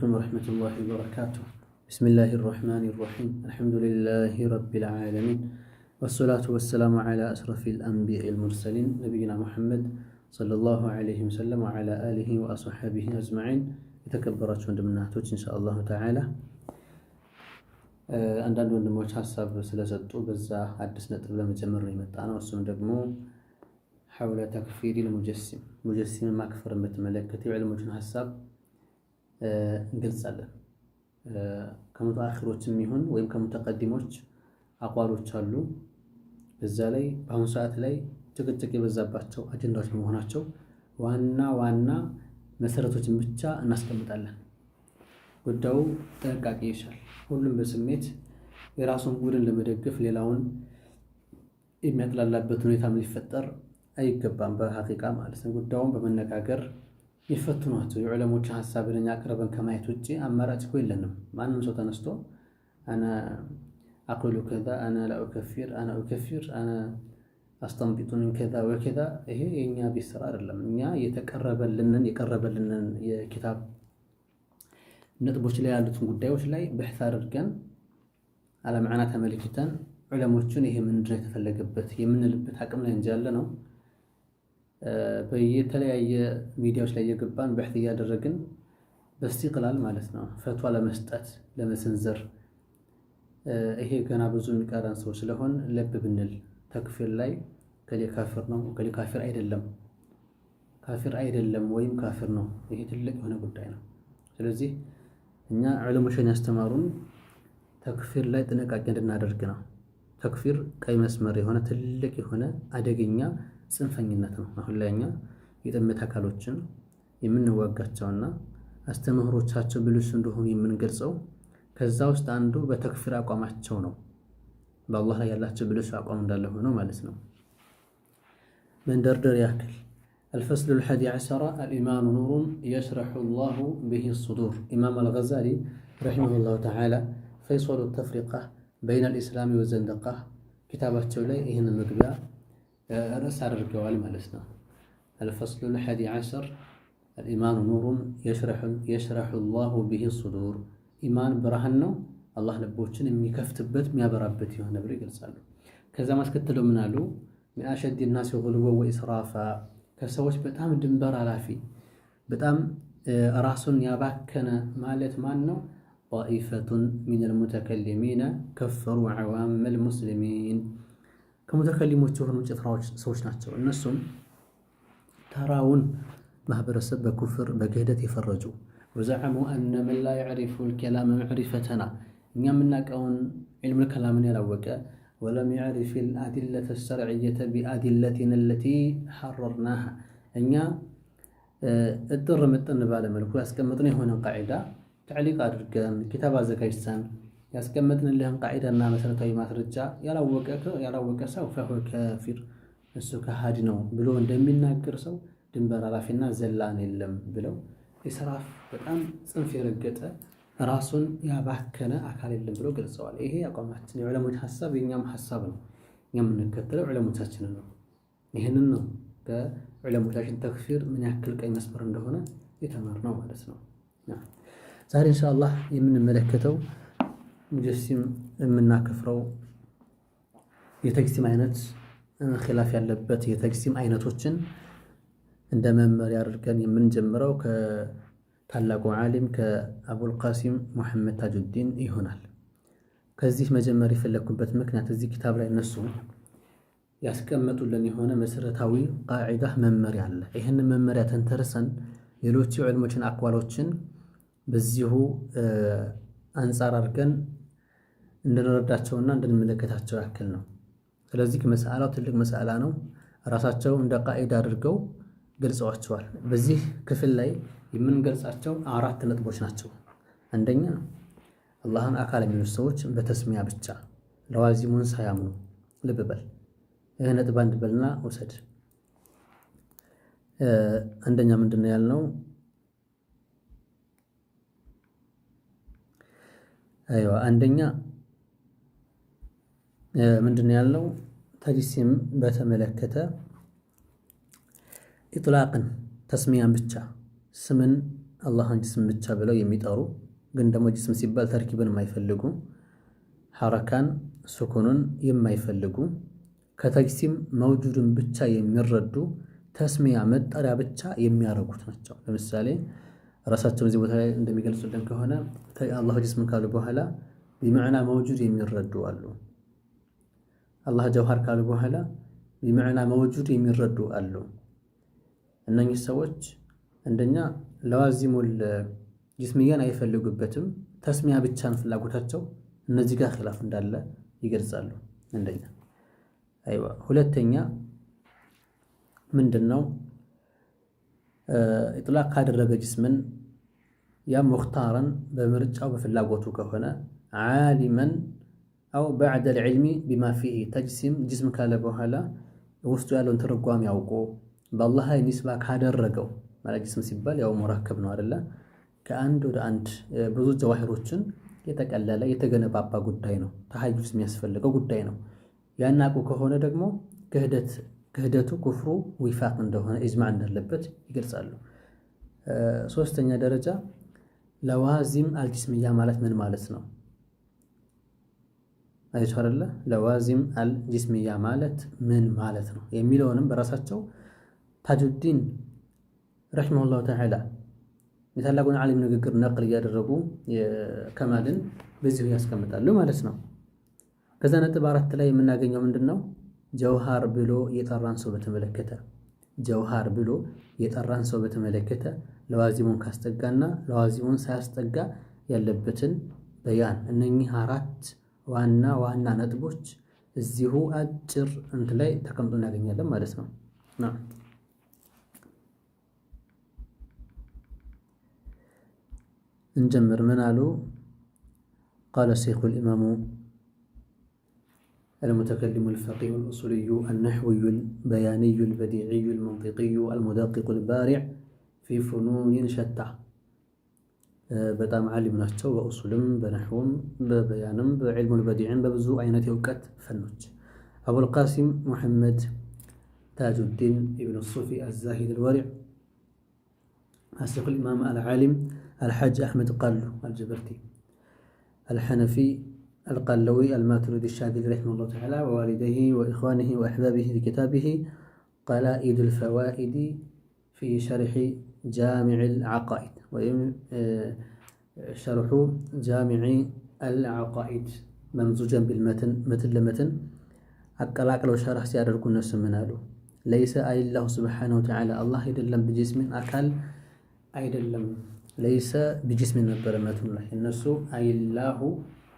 عليكم ورحمة الله وبركاته. بسم الله الرحمن الرحيم. الحمد لله رب العالمين، والصلاة والسلام على أشرف الأنبياء المرسلين نبينا محمد صلى الله عليه وسلم وعلى آله وأصحابه أجمعين. የተከበራችሁ ወንድምናቶች ኢንሻአላህ ተዓላ አንዳንድ ወንድሞች ሐሳብ ስለሰጡ በዛ አዲስ ነጥብ ለመጨመር ነው የመጣነው። እሱም ደግሞ حول تكفير ሙጀሲም ማክፈር በተመለከተ የዑለሞችን ሐሳብ እንገልጻለን። ከሙተአኺሮችም ይሁን ወይም ከሙተቀዲሞች አቋሎች አሉ። በዛ ላይ በአሁኑ ሰዓት ላይ ጭቅጭቅ የበዛባቸው አጀንዳዎች መሆናቸው ዋና መሰረቶችን ብቻ እናስቀምጣለን። ጉዳዩ ጥንቃቄ ይሻል። ሁሉም በስሜት የራሱን ቡድን ለመደገፍ ሌላውን የሚያጥላላበት ሁኔታም ሊፈጠር አይገባም። በሐቂቃ ማለት ነው ጉዳዩን በመነጋገር ይፈትኗቸው። የዑለሞችን ሐሳብን እኛ አቅርበን ከማየት ውጪ አማራጭ እኮ የለንም። ማንም ሰው ተነስቶ አና አቁሉ ከዛ አና ላ ኡከፊር አና ኡከፊር አና አስተንቢጡ ምን ከዛ ወከዛ ይሄ የኛ ቤት ስራ አይደለም። እኛ የቀረበልንን የኪታብ ነጥቦች ላይ ያሉትን ጉዳዮች ላይ በሕث አድርገን አለማዕና ተመልክተን ዑለሞቹን ይሄ ምንድነው የተፈለገበት የምንልበት አቅም ላይ እንጂ ያለ ነው። በየተለያየ ሚዲያዎች ላይ የገባን በሕث እያደረግን በስቲቅላል ማለት ነው ፈትዋ ለመስጠት ለመሰንዘር ይሄ ገና ብዙ የሚቀረን ሰው ስለሆን ለብ ብንል ተክፊር ላይ ከሌ ካፊር ነው ከሌ ካፊር አይደለም ወይም ካፊር ነው፣ ይሄ ትልቅ የሆነ ጉዳይ ነው። ስለዚህ እኛ ዑለሞችን ያስተማሩን ተክፊር ላይ ጥንቃቄ እንድናደርግ ነው። ተክፊር ቀይ መስመር የሆነ ትልቅ የሆነ አደገኛ ጽንፈኝነት ነው። አሁን ላይ እኛ የጥመት አካሎችን የምንዋጋቸውና አስተምህሮቻቸው ብልሹ እንደሆኑ የምንገልጸው ከዛ ውስጥ አንዱ በተክፊር አቋማቸው ነው። በአላህ ላይ ያላቸው ብልሹ አቋም እንዳለ ሆኖ ማለት ነው። መንደርደር ያክል الفصل 11 الإيمان نور يشرح الله به الصدور. إمام الغزالي رحمه الله تعالى فيصل التفرقة بين الإسلام والزندقة كتابته لي هنا المقبع رأس على الرجوال مالسنا. الفصل 11 الإيمان نور يشرح الله به الصدور. إيمان برهنه الله لبوچن የሚከፍትበት የሚያበራበት የሆነ ብሎ ይገልጻሉ። ከዛ ማስከተለው ምን አሉ? من أشد الناس غلوا وإسرافا ከሰዎች በጣም ድንበር አላፊ በጣም ራሱን ያባከነ ማለት ማን ነው? طائفة من المتكلمين كفروا عوام المسلمين ከሙተከሊሞች የሆኑ ጭፍራዎች ሰዎች ናቸው። እነሱም ተራውን ማህበረሰብ በኩፍር በክህደት የፈረጁ وزعموا أن من لا يعرف الكلام معرفتنا እኛ የምናውቀውን علم الكلام ያላወቀ ولم يعرف الأدلة الشرعية بأدلتنا التي حررناها እኛ እጥር ምጥን ባለ መልኩ ያስቀመጥን የሆነ ቃዒዳ تعليق አድርገን ኪታብ አዘጋጅተን ያስቀመጥንልህን ቃዒዳና መሰረታዊ ማስረጃ ያላወቀ ሰው فهو كافر እሱ ከሃዲ ነው ብሎ እንደሚናገር ሰው ድንበር አላፊና ዘላን የለም ብለው ኢስራፍ በጣም ጽንፍ የረገጠ ራሱን ያባከነ አካል የለም ብሎ ገልጸዋል። ይሄ አቋማችን የዑለሞች ሐሳብ የኛም ሐሳብ ነው። እኛም የምንከተለው ዑለሞቻችንን ነው። ይሄንን ነው ከዑለሞቻችን ተክፊር ምን ያክል ቀይ መስመር እንደሆነ የተማርነው ማለት ነው። ዛሬ ኢንሻአላህ የምንመለከተው ሙጀሲም የምናከፍረው የተጅሲም አይነት ኺላፍ ያለበት የተጅሲም አይነቶችን እንደ መመሪያ አድርገን የምንጀምረው ታላቁ ዓሊም ከአቡል ቃሲም ሙሐመድ ታጁዲን ይሆናል። ከዚህ መጀመር የፈለኩበት ምክንያት እዚህ ኪታብ ላይ እነሱ ያስቀመጡልን የሆነ መሰረታዊ ቃዒዳ መመሪያ አለ። ይህንን መመሪያ ተንተርሰን ሌሎች ዑለሞችን አቋሎችን በዚሁ አንጻር አድርገን እንድንረዳቸውና እንድንመለከታቸው ያክል ነው። ስለዚህ መስአላው ትልቅ መስአላ ነው። ራሳቸው እንደ ቃዒዳ አድርገው ገልጸዋቸዋል። በዚህ ክፍል ላይ የምንገልጻቸው 4 ነጥቦች ናቸው። አንደኛ አላህን አካል የሚሉ ሰዎች በተስሚያ ብቻ ለዋዚሙን ሳያምኑ ልብ በል። ይሄ ነጥብ አንድ በልና ወሰድ። አንደኛ ምንድነው ያልነው? አንደኛ ምንድነው ያልነው? ተጅሲም በተመለከተ ኢጥላቅን ተስሚያን ብቻ ስምን አላህን ጅስም ብቻ ብለው የሚጠሩ ግን ደግሞ ጅስም ሲባል ተርኪብን የማይፈልጉ ሐረካን ሱኩኑን የማይፈልጉ ከተጅሲም መውጁድን ብቻ የሚረዱ ተስሚያ መጠሪያ ብቻ የሚያደርጉት ናቸው። ለምሳሌ ራሳቸው እዚህ ቦታ ላይ እንደሚገልጹልን ከሆነ አላህ ጅስም ካሉ በኋላ ቢመዕና መውጁድ የሚረዱ አሉ። አላህ ጀውሃር ካሉ በኋላ ቢመዕና መውጁድ የሚረዱ አሉ። እነኚህ ሰዎች እንደኛ ለዋዚሙል ጅስምያን አይፈልጉበትም፣ ተስሚያ ብቻን ፍላጎታቸው እነዚህ ጋር ኺላፍ እንዳለ ይገልጻሉ። እንደኛ አይዋ ሁለተኛ ምንድነው ኢጥላቅ ካደረገ ጅስምን ያ ሙኽታረን በምርጫው በፍላጎቱ ከሆነ ዓሊመን አው በዕደል ዒልሚ ቢማ ፊሂ ተጅሲም ጅስም ካለ በኋላ ውስጡ ያለውን ትርጓሜ ያውቆ በአላህ ላይ ኒስባ ካደረገው ማለት ጅስም ሲባል ያው ሙረከብ ነው አይደለ? ከአንድ ወደ አንድ ብዙ ጀዋሂሮችን የተቀለለ የተገነባባ ጉዳይ ነው። ተሐዩዝ የሚያስፈልገው ጉዳይ ነው። ያናቁ ከሆነ ደግሞ ክህደቱ ኩፍሩ ዊፋቅ እንደሆነ ኢጅማዕ እንዳለበት ይገልጻሉ። ሶስተኛ ደረጃ ለዋዚም አልጅስምያ ማለት ምን ማለት ነው? አይቶ አይደለ? ለዋዚም አልጅስምያ ማለት ምን ማለት ነው የሚለውንም በራሳቸው ታጁዲን ረሒመሁላሁ ተዓላ የታላቁን ዓሊም ንግግር ነቅል እያደረጉ ከማልን በዚሁ ያስቀምጣሉ ማለት ነው። ከዛ ነጥብ 4 ላይ የምናገኘው ምንድነው? ጀውሃር ብሎ የጠራን ሰው በተመለከተ ጀውሃር ብሎ የጠራን ሰው በተመለከተ ለዋዚሙን ካስጠጋና ለዋዚሙን ሳያስጠጋ ያለበትን በያን እነኚህ 4 ዋና ዋና ነጥቦች እዚሁ አጭር እንትን ላይ ተቀምጦ እናገኛለን ማለት ነው። እንጀምር። ምን አሉ? ቃለ ሸይኹል ኢማሙ المتكلم الفقيه الأصولي النحوي البياني البديعي المنطقي المدقق البارع في فنون شتى በጣም ዓሊም ናቸው። በኡሱልም በነሕውም በበያንም በዕልሙል በዲዕም በብዙ አይነት የእውቀት ፈኖች። አቡል ቃሲም ሙሐመድ ታጁዲን ኢብኑ ሱፊ አዛሂድ አልወሪዕ አሸይኹል ኢማም አልዓሊም አልሐጅ አሕመድ ቃሉ አልጀበርቲ አልሐነፊ القلوي الماتريدي الشاذلي رحمه الله تعالى ووالديه وإخوانه وأحبابه في كتابه قلائد الفوائد في شرح جامع العقائد شرح جامع العقائد ممزوجا بالمتن مثل لمتن أقلاق لو شرح سيادركم الناس منالو ليس أي الله سبحانه وتعالى الله يدلم بجسم أكل أيدلم ليس بجسم نبرمة الله الناس أي الله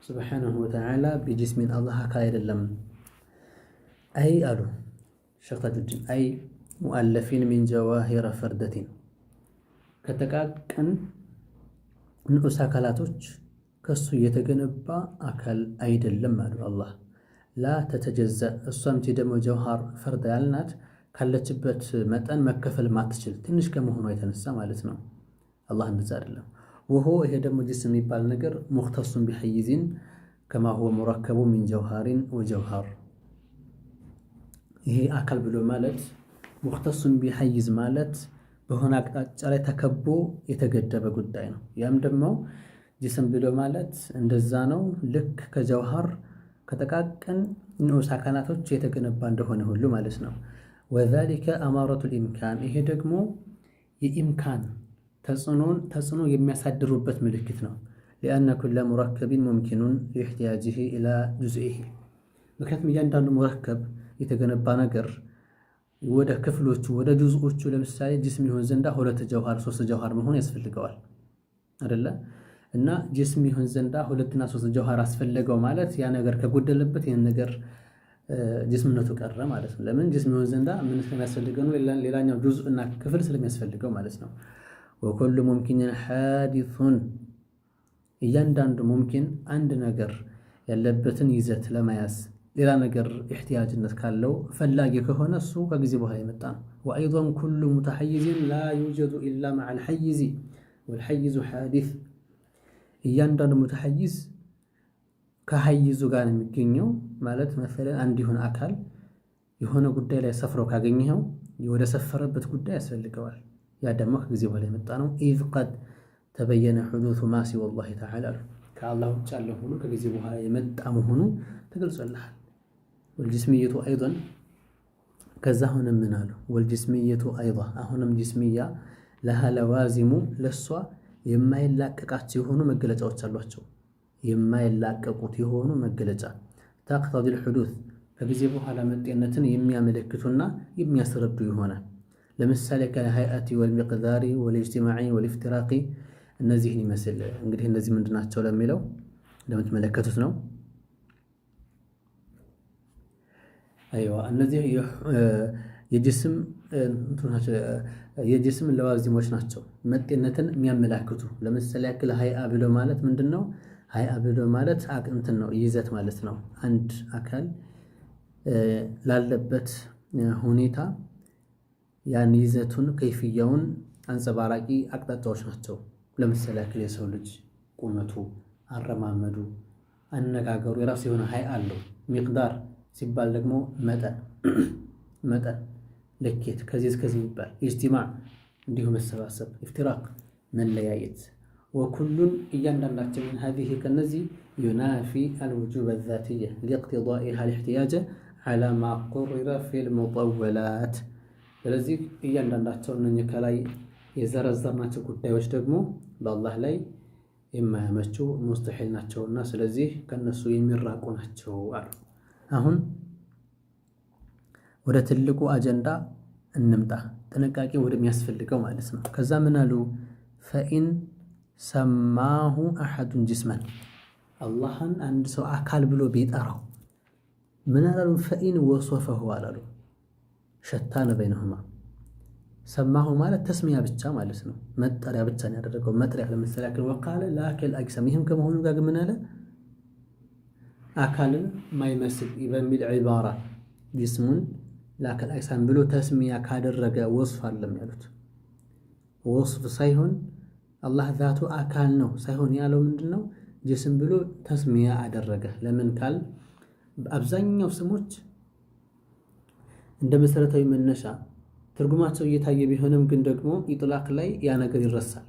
سبحانه وتعالى بجسم الله كاير اللم أي ألو شرطة جدا أي مؤلفين من جواهر فردة كتكاكن نؤس أكلاتوش كسو يتجنبا أكل أيد اللم ألو الله لا تتجزأ الصمت دم جوهر فرد يالنات كالتبت متأن مكفل ما تشل تنش كمهنو يتنسى مالتنا الله نزار الله وهو هي دم جسم يبال نجر مختص بحيز كما هو مركب من جوهر وجوهر هي أكل بلو مالت مختص بحيز مالت بهناك أجل تكبو يتجدب قدائنا يام دمو جسم بلو مالت عند الزانو لك كجوهر كتكاكن نوسا كاناتوش يتجنبان دهونه اللو مالسنا وذلك أمارة الإمكان هي دقمو يإمكان ተጽዕኖ የሚያሳድሩበት ምልክት ነው። لأن كل مركب ممكن لاحتياجه إلى جزئه ምክንያቱም እያንዳንዱ ሙረከብ የተገነባ ነገር ወደ ክፍሎቹ ወደ ጁዝኦቹ ለምሳሌ ጅስም ይሆን ዘንዳ 2 ጀውሃር 3 ጀውሃር መሆን ያስፈልገዋል አይደለ? እና ጅስም ይሆን ዘንዳ 2 እና 3 ጀውሃር አስፈልገው ማለት ያ ነገር ከጎደለበት ያን ነገር ጅስምነቱ ቀረ ማለት ነው። ለምን ጅስም ይሆን ዘንዳ ምን ስለሚያስፈልገው ነው? ሌላኛው ጁዝ እና ክፍል ስለሚያስፈልገው ማለት ነው። وكل ممكن حادث እያንዳንዱ ሙምኪን አንድ ነገር ያለበትን ይዘት ለማያዝ ሌላ ነገር احتياجነት ካለው ፈላጊ ከሆነ እሱ ከጊዜ በኋላ የመጣ ነው። وايضا كل متحيز لا يوجد الا مع الحيز والحيز حادث እያንዳንዱ متحيز ከሐይዙ ጋር የሚገኘው ማለት مثلا አንድ ይሆን አካል የሆነ ጉዳይ ላይ ሰፍሮ ካገኘው ወደ ሰፈረበት ጉዳይ ያስፈልገዋል። ያ ደግሞ ከጊዜ በኋላ የመጣ ነው። إذ قد ተበየነ ሑዱሱ ማ ሲወ ላሂ ተዓላ አሉ። ከአላህ ውጭ ያለ ሆኖ ከጊዜ በኋላ የመጣ መሆኑ ተገልጾልሃል። ወልጅስምየቱ አይዶን ከዛ አሁንም ምን አሉ? ወልጅስምየቱ አይዳ አሁንም ጅስምያ ለሃ ለዋዚሙ ለሷ የማይላቀቃቸው የሆኑ መገለጫዎች አሏቸው። የማይላቀቁት የሆኑ መገለጫ ተቅተዲል ሑዱስ ከጊዜ በኋላ መጤነትን የሚያመለክቱና የሚያስረዱ ይሆናል። ለምሳሌ ከሀይአቲ ወልሚቅዳሪ ወልእጅቲማዒ ወልኢፍትራቂ እነዚህን ይመስል እንግዲህ እነዚህ ምንድን ናቸው ለሚለው እንደምትመለከቱት ነው። አይዋ እነዚህ የጅስም ለዋዚሞች ናቸው መጤነትን የሚያመላክቱ። ለምሳሌ ያክል ሀይአ ብሎ ማለት ምንድን ነው? ሀይአ ብሎ ማለት እንትን ነው ይዘት ማለት ነው። አንድ አካል ላለበት ሁኔታ ያን ይዘቱን ከይፍያውን አንጸባራቂ አቅጣጫዎች ናቸው። ለምሳሌ ያክል የሰው ልጅ ቁመቱ፣ አረማመዱ፣ አነጋገሩ የራሱ የሆነ ሀይአ አለው። ሚቅዳር ሲባል ደግሞ መጠን ልኬት ከዚህ እስከዚህ ይባል። ኢጅቲማዕ እንዲሁ መሰባሰብ፣ ኢፍትራቅ መለያየት። ወኩሉን እያንዳንዳቸው ምን ሀዚህ ከነዚህ ዩናፊ አልውጁብ አዛትየ ሊቅቲዳኢሃ ልእሕትያጀ ዐላ ማ ቁሪረ ፊል ሙጠወላት። ስለዚህ እያንዳንዳቸው እነኝህ ከላይ የዘረዘርናቸው ጉዳዮች ደግሞ በአላህ ላይ የማያመቹ ሙስተሒል ናቸውና ስለዚህ ከነሱ የሚራቁ ናቸው አሉ። አሁን ወደ ትልቁ አጀንዳ እንምጣ፣ ጥንቃቄ ወደሚያስፈልገው ማለት ነው። ከዛ ምን አሉ? ፈኢን ሰማሁ አሐዱን ጅስመን አላህን አንድ ሰው አካል ብሎ ቢጠራው ምን አላሉ? ፈኢን ወሶፈሁ አላሉ። ሸታነ በይነሁማ ሰማሁ ማለት ተስሚያ ብቻ ማለት ነው። መጠሪያ ብቻ ነው ያደረገው። መጥሪያ ለምሳሌ ያክል ወቃለ ላከል አጅሰም ይህም ከመሆኑ ጋር ምን አለ? አካልን ማይመስል በሚል ዒባራ ጅስሙን ላከል አጅሰም ብሎ ተስሚያ ካደረገ ወስፍ አለም ያሉት። ወስፍ ሳይሆን አላህ ዛቱ አካል ነው ሳይሆን ያለው ምንድን ነው? ጅስም ብሎ ተስሚያ አደረገ። ለምን ካል አብዛኛው ስሞች እንደ መሰረታዊ መነሻ ትርጉማቸው እየታየ ቢሆንም ግን ደግሞ ኢጥላቅ ላይ ያ ነገር ይረሳል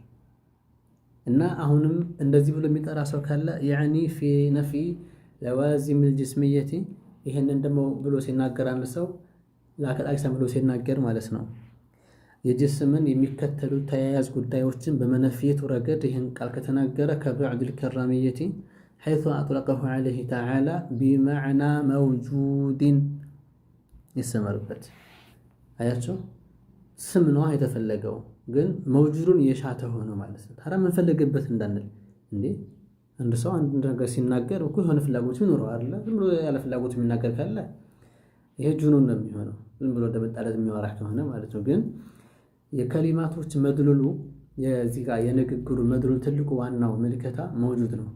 እና አሁንም እንደዚህ ብሎ የሚጠራ ሰው ካለ ያኒ ፊ ነፊ ለዋዚም الجسمية ይሄንን ደግሞ ብሎ ሲናገር አንድ ሰው ላከል አጅሰም ብሎ ሲናገር ማለት ነው የጅስምን የሚከተሉ ተያያዝ ጉዳዮችን በመነፍየቱ ረገድ ይህን ቃል ከተናገረ ከበዕድ الكرامية حيث أطلقه عليه تعالى بمعنى موجود ይሰመርበት። አያችሁ ስም ነው የተፈለገው ግን መውጁዱን የሻተ ሆኖ ማለት ነው። ታዲያ ምን ፈለገበት እንዳንል እንዴ አንድ ሰው አንድ ነገር ሲናገር እኮ የሆነ ፍላጎት ይኖረው አይደል? ዝም ብሎ ያለ ፍላጎት የሚናገር ካለ ይሄ ጁኑን ነው የሚሆነው፣ ዝም ብሎ እንደመጣለት የሚያወራ ከሆነ ማለት ነው። ግን የከሊማቶች መድሉሉ የዚህ ጋር የንግግሩ መድሉሉ ትልቁ ዋናው ምልከታ መውጁድ ነው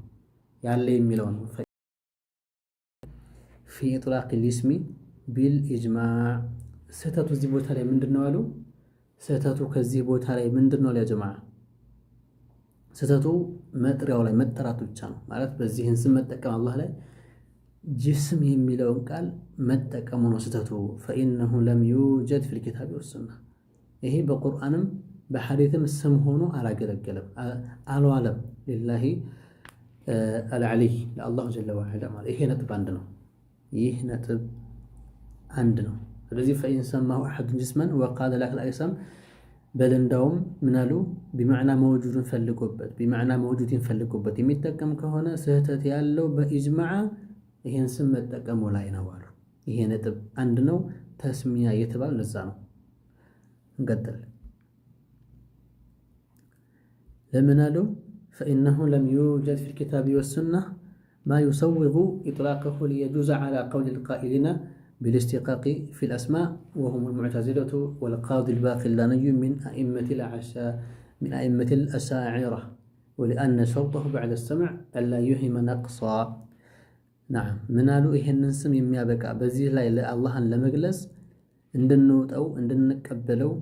ያለ የሚለው ነው። ፊ ኢጥላቅ الاسم بالإجماع ስህተቱ እዚህ ቦታ ላይ ምንድነው አሉ? ስህተቱ ከዚህ ቦታ ላይ ምንድነው ያ ጀማዓ? ስህተቱ መጥሪያው ላይ መጠራቱ ብቻ ነው ማለት በዚህን ስም መጠቀም አላህ ላይ ጅስም የሚለውን ቃል መጠቀሙ ነው ስህተቱ። فإنه لم يوجد في الكتاب والسنة ይሄ በቁርአንም በሐዲስም ስም ሆኖ አላገለገለም አልዋለም። ሊላሂ አልዓሊ ለአላሁ ጀለ ወዐላ ማለት ይሄ ነጥብ አንድ ነው። ይህ ነጥብ አንድ ነው። ስለዚህ ፈኢን ሰማሁ አሐዱን ጅስመን ወቃለ ላከል አጅሰም በል እንዳውም ምናሉ ቢማዕና መውጁድን ፈልጎበት ቢማዕና መውጁድን ፈልጎበት የሚጠቀም ከሆነ ስህተት ያለው በኢጅማዕ ይሄን ስም መጠቀሙ ላይ ነው አሉ። ይሄ ነጥብ አንድ ነው። ተስሚያ የተባለ ለዛ ነው። እንቀጥል። ለምን አሉ? فإنه لم يوجد في الكتاب والسنة ما يسوغ إطلاقه ليجوز على قول القائلين بالاستقاق في الأسماء وهم المعتزلة والقاضي الباقي اللاني من أئمة الأشاعرة ولأن شرطه بعد السمع ألا يهم نقصا. نعم منالو إهن سم يميابك بزيه لا الله لمجلس عندنا أو عندنا كبلو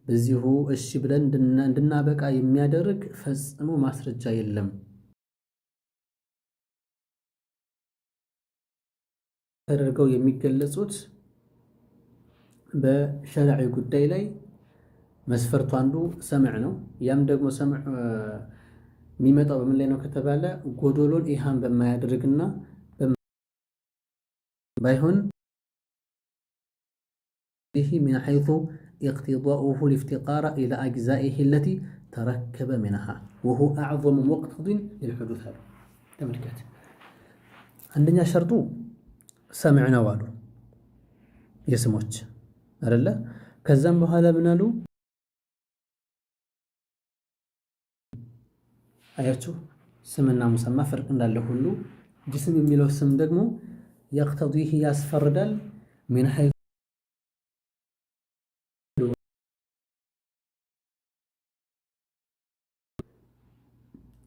بزيه الشبلن عندنا بقى يميادرك فسمو ماسرجا يلم ተደርገው የሚገለጹት በሸርዒ ጉዳይ ላይ መስፈርቱ አንዱ ሰምዕ ነው። ያም ደግሞ ሰምዕ የሚመጣው በምን ላይ ነው ከተባለ ጎዶሎን ኢሃን በማያደርግና ባይሆን ይህ من حيث اقتضاؤه الافتقار إلى أجزائه التي تركب منها وهو أعظم مقتض للحدوث هذا تملكات عندنا شرط سمعنا والو يسموش أرلا كزم بهذا بنالو አያችሁ ስምና ሙሰማ ፍርቅ እንዳለ ሁሉ ጅስም የሚለው ስም ደግሞ يقتضيه ያስፈርዳል من حيث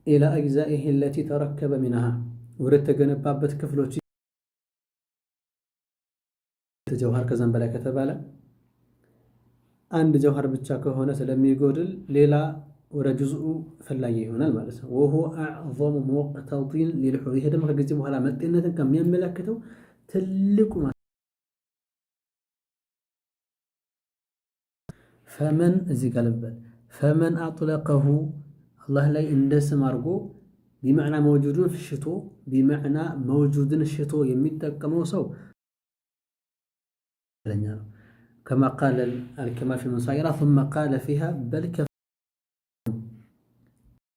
إلى أجزائه التي تركب منها ورد تجنبابت كفلوች ተጀውሃር ከዛም በላይ ከተባለ አንድ ጀውሃር ብቻ ከሆነ ስለሚጎድል ሌላ ወደ ጁዝኡ ፈላጊ ይሆናል ማለት ነው وهو اعظم مقتض للحدوث ደግሞ ከዚህ በኋላ መጤነትን ከሚያመለክተው ትልቁ فمن እዚህ ጋር ልበል فمن اطلقه الله ላይ እንደ ስም አድርጎ بمعنى موجودን ፍሽቶ بمعنى موجودን ሽቶ የሚጠቀመው ሰው كما قال الكمال في المصايرة ثم قال فيها بل